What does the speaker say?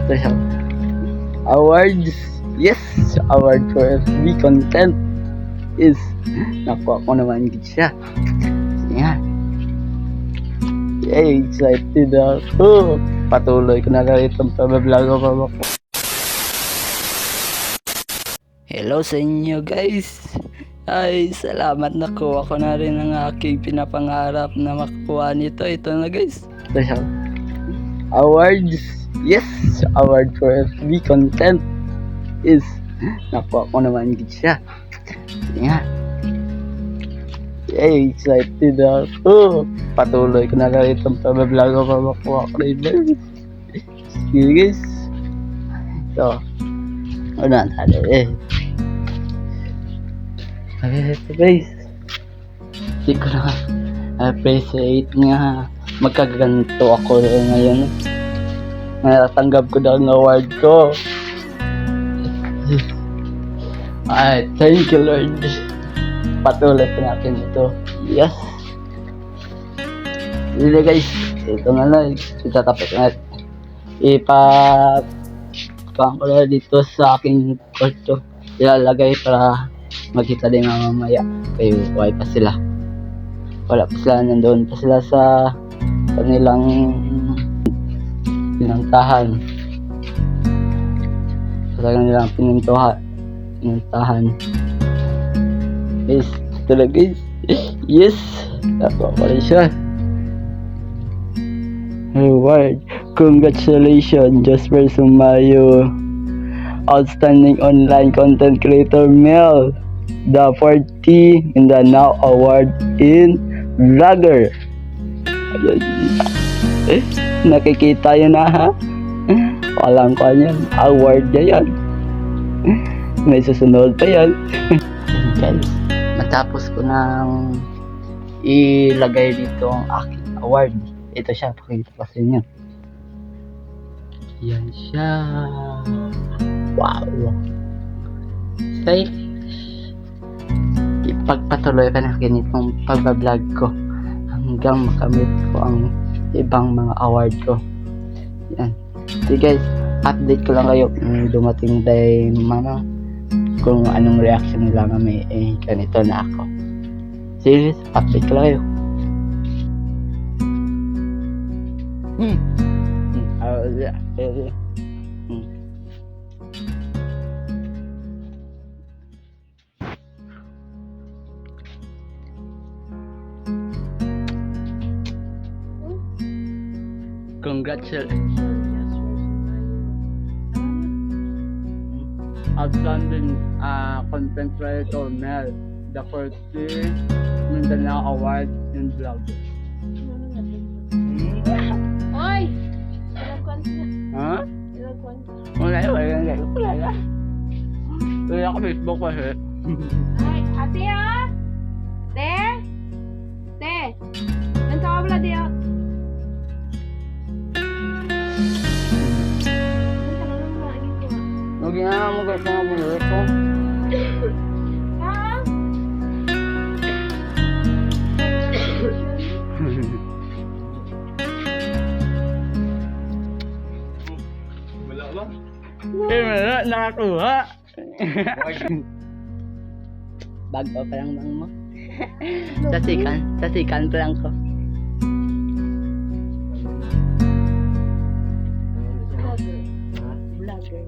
Ito siya. Awards. Yes! Award for FB content is nakuha ko naman gid siya. Yan. Yay! Excited ako. Patuloy ko na lang itong pag-vlog ko. Hello sa inyo guys. Ay, salamat, nakuha ko na rin ang aking pinapangarap na makuha nito. Ito na guys. Ito siya. Awards. Yes! Award for FB content is nakuha ko naman gid siya. Yan. Yay! Excited ako. Patuloy ko na lang itong pag-vlog ko para makuha ko rin. Sige guys. So, ano na tayo ito guys. Hindi ko na appreciate nga magkaganto ako ngayon. Natatanggap ko daw ang award ko. Ay, thank you Lord. Patuloy po natin ito. Yes. Hindi guys, ito na lang. Itatapos natin. Ipapang ko na dito sa aking kwarto. Ilalagay para magkita din mamaya. Kayo, buhay pa sila. Wala pa sila, nandoon pa sila sa kanilang pinantahan. Sa kanilang pinantahan. Guys, ito na guys. Yes! Nakuha ko rin siya. Reward. Congratulations, Jasper Sumayo. Outstanding Online Content Creator Male. The 40 Mindanao Award in Vlogger. Nakikita yun na ha. Walang ko yan. Award na yan. May susunod pa yan. Guys, matapos ko nang ilagay dito ang aking award. Ito siya, pakita ko sa inyo. Yan siya. Wow. Say, ipagpatuloy ka na ganitong pagbablog ko hanggang makamit ko ang ibang mga award ko. Yan. So guys, update ko lang kayo kung dumating tayo mga kung anong reaction nila na may ganito na ako. Serious, update ko lang kayo. Congratulations. Outstanding content creator Mel, the 40 Mindanao Award in Vlogger. Oy! Ilagwan niya. Ha? Ilagwan. Wala yan. Wala ko Facebook kasi. Ay, ate ah! Te? Te! Nanti ka pala dia. Huwag nga mo guys mga bulit ko. Ha? Wala ba? Wala, nakakuha. Bag pa lang mo. Sasikan pa lang ko. Vlogger.